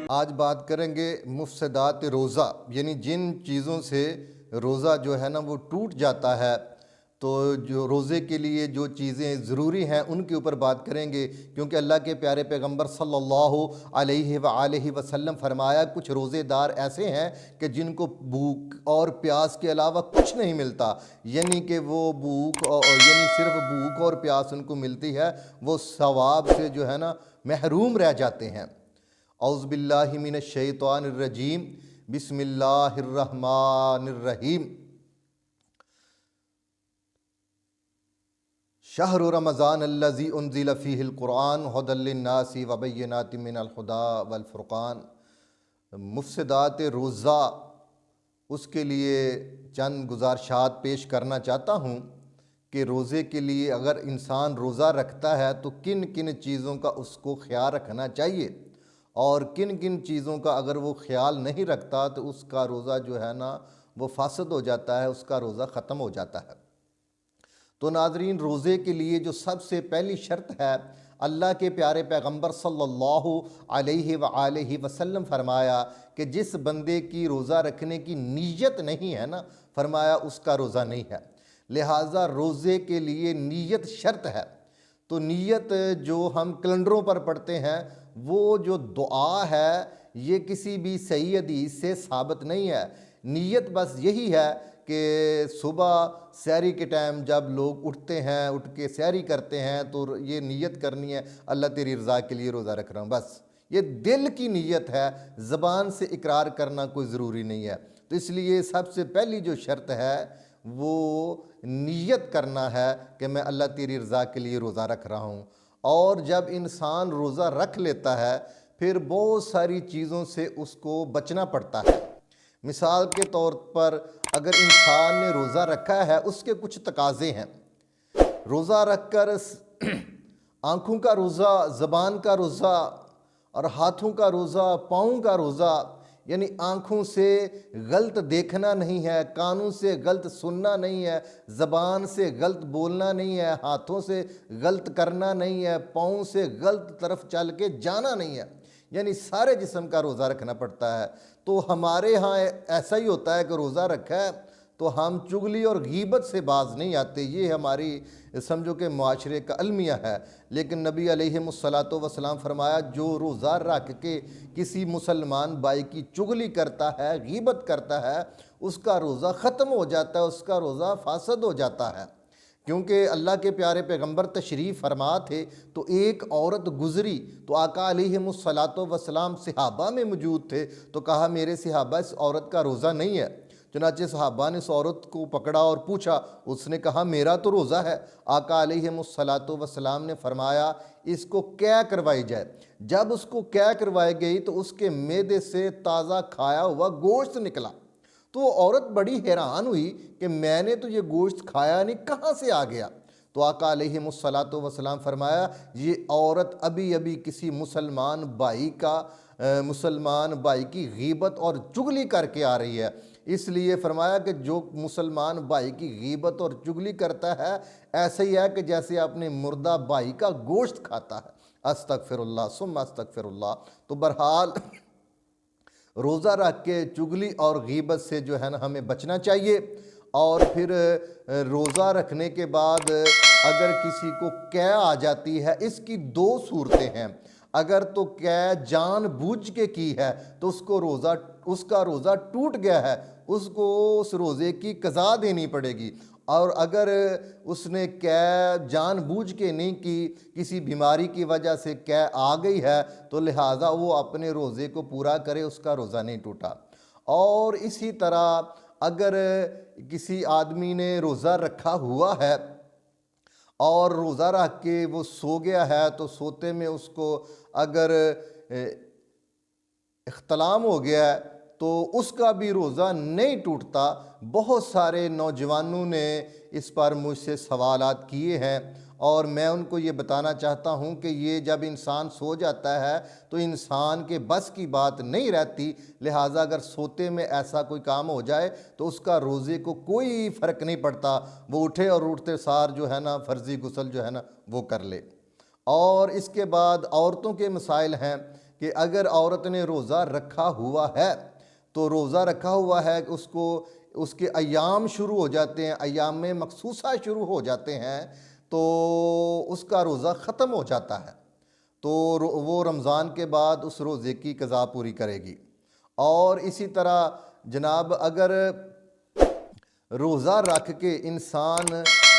آج بات کریں گے مفسدات روزہ، یعنی جن چیزوں سے روزہ جو ہے نا وہ ٹوٹ جاتا ہے، تو جو روزے کے لیے جو چیزیں ضروری ہیں ان کے اوپر بات کریں گے، کیونکہ اللہ کے پیارے پیغمبر صلی اللہ علیہ وآلہ وسلم فرمایا کچھ روزے دار ایسے ہیں کہ جن کو بھوک اور پیاس کے علاوہ کچھ نہیں ملتا، یعنی کہ وہ یعنی صرف بھوک اور پیاس ان کو ملتی ہے، وہ ثواب سے جو ہے نا محروم رہ جاتے ہیں۔ اعوذ باللہ من الشیطان الرجیم، بسم اللہ الرحمن الرحیم۔ شہر رمضان الذی انزل فیہ القرآن ھدی للناس وبینات من الہدی والفرقان۔ مفسدات روزہ، اس کے لیے چند گزارشات پیش کرنا چاہتا ہوں کہ روزے کے لیے اگر انسان روزہ رکھتا ہے تو کن کن چیزوں کا اس کو خیال رکھنا چاہیے، اور کن کن چیزوں کا اگر وہ خیال نہیں رکھتا تو اس کا روزہ جو ہے نا وہ فاسد ہو جاتا ہے، اس کا روزہ ختم ہو جاتا ہے۔ تو ناظرین، روزے کے لیے جو سب سے پہلی شرط ہے، اللہ کے پیارے پیغمبر صلی اللہ علیہ وآلہ وسلم فرمایا کہ جس بندے کی روزہ رکھنے کی نیت نہیں ہے نا، فرمایا اس کا روزہ نہیں ہے۔ لہٰذا روزے کے لیے نیت شرط ہے۔ تو نیت جو ہم کیلنڈروں پر پڑھتے ہیں، وہ جو دعا ہے یہ کسی بھی صحیح حدیث سے ثابت نہیں ہے۔ نیت بس یہی ہے کہ صبح سحری کے ٹائم جب لوگ اٹھتے ہیں، اٹھ کے سحری کرتے ہیں، تو یہ نیت کرنی ہے اللہ تیری رضا کے لیے روزہ رکھ رہا ہوں، بس یہ دل کی نیت ہے، زبان سے اقرار کرنا کوئی ضروری نہیں ہے۔ تو اس لیے سب سے پہلی جو شرط ہے وہ نیت کرنا ہے کہ میں اللہ تیری رضا کے لیے روزہ رکھ رہا ہوں۔ اور جب انسان روزہ رکھ لیتا ہے پھر بہت ساری چیزوں سے اس کو بچنا پڑتا ہے۔ مثال کے طور پر اگر انسان نے روزہ رکھا ہے، اس کے کچھ تقاضے ہیں۔ روزہ رکھ کر آنکھوں کا روزہ، زبان کا روزہ اور ہاتھوں کا روزہ، پاؤں کا روزہ، یعنی آنکھوں سے غلط دیکھنا نہیں ہے، کانوں سے غلط سننا نہیں ہے، زبان سے غلط بولنا نہیں ہے، ہاتھوں سے غلط کرنا نہیں ہے، پاؤں سے غلط طرف چل کے جانا نہیں ہے، یعنی سارے جسم کا روزہ رکھنا پڑتا ہے۔ تو ہمارے ہاں ایسا ہی ہوتا ہے کہ روزہ رکھا ہے تو ہم چغلی اور غیبت سے باز نہیں آتے، یہ ہماری سمجھو کہ معاشرے کا المیہ ہے۔ لیکن نبی علیہ الصلوۃ فرمایا جو روزہ رکھ کے کسی مسلمان بھائی کی چغلی کرتا ہے، غیبت کرتا ہے، اس کا روزہ ختم ہو جاتا ہے، اس کا روزہ فاسد ہو جاتا ہے۔ کیونکہ اللہ کے پیارے پیغمبر تشریف فرما تھے تو ایک عورت گزری تو آقا علیہ الصلوۃ صحابہ میں موجود تھے، تو کہا میرے صحابہ اس عورت کا روزہ نہیں ہے۔ چنانچہ صحابہ نے اس عورت کو پکڑا اور پوچھا، اس نے کہا میرا تو روزہ ہے۔ آقا علیہ الصلوۃ نے فرمایا اس کو قے کروائی جائے۔ جب اس کو قے کروائی گئی تو اس کے معدے سے تازہ کھایا ہوا گوشت نکلا۔ تو وہ عورت بڑی حیران ہوئی کہ میں نے تو یہ گوشت کھایا نہیں، کہاں سے آ گیا؟ تو آقا علیہ الصلوۃ فرمایا یہ عورت ابھی ابھی کسی مسلمان بھائی کی غیبت اور چغلی کر کے آ رہی ہے۔ اس لیے فرمایا کہ جو مسلمان بھائی کی غیبت اور چغلی کرتا ہے ایسا ہی ہے کہ جیسے اپنے مردہ بھائی کا گوشت کھاتا ہے۔ استغفر اللہ ثم استغفر اللہ۔ تو بہرحال روزہ رکھ کے چغلی اور غیبت سے جو ہے نا ہمیں بچنا چاہیے۔ اور پھر روزہ رکھنے کے بعد اگر کسی کو قے آ جاتی ہے، اس کی دو صورتیں ہیں۔ اگر تو قے جان بوجھ کے کی ہے تو اس کا روزہ ٹوٹ گیا ہے، اس کو اس روزے کی قضا دینی پڑے گی۔ اور اگر اس نے قے جان بوجھ کے نہیں کی، کسی بیماری کی وجہ سے قے آ گئی ہے، تو لہٰذا وہ اپنے روزے کو پورا کرے، اس کا روزہ نہیں ٹوٹا۔ اور اسی طرح اگر کسی آدمی نے روزہ رکھا ہوا ہے اور روزہ رکھ کے وہ سو گیا ہے تو سوتے میں اس کو اگر احتلام ہو گیا ہے تو اس کا بھی روزہ نہیں ٹوٹتا۔ بہت سارے نوجوانوں نے اس پر مجھ سے سوالات کیے ہیں اور میں ان کو یہ بتانا چاہتا ہوں کہ یہ جب انسان سو جاتا ہے تو انسان کے بس کی بات نہیں رہتی، لہٰذا اگر سوتے میں ایسا کوئی کام ہو جائے تو اس کا روزے کو کوئی فرق نہیں پڑتا، وہ اٹھے اور اٹھتے سار جو ہے نا فرضی غسل جو ہے نا وہ کر لے۔ اور اس کے بعد عورتوں کے مسائل ہیں کہ اگر عورت نے روزہ رکھا ہوا ہے تو روزہ رکھا ہوا ہے کہ اس کے ایام شروع ہو جاتے ہیں، ایام مخصوصہ شروع ہو جاتے ہیں تو اس کا روزہ ختم ہو جاتا ہے، تو وہ رمضان کے بعد اس روزے کی قضا پوری کرے گی۔ اور اسی طرح جناب اگر روزہ رکھ کے انسان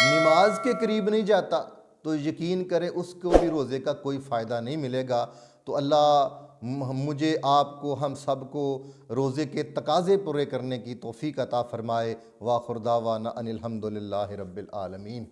نماز کے قریب نہیں جاتا تو یقین کریں اس کو بھی روزے کا کوئی فائدہ نہیں ملے گا۔ تو اللہ مجھے، آپ کو، ہم سب کو روزے کے تقاضے پورے کرنے کی توفیق عطا فرمائے۔ وآخر دعوانا ان الحمد للہ رب العالمین۔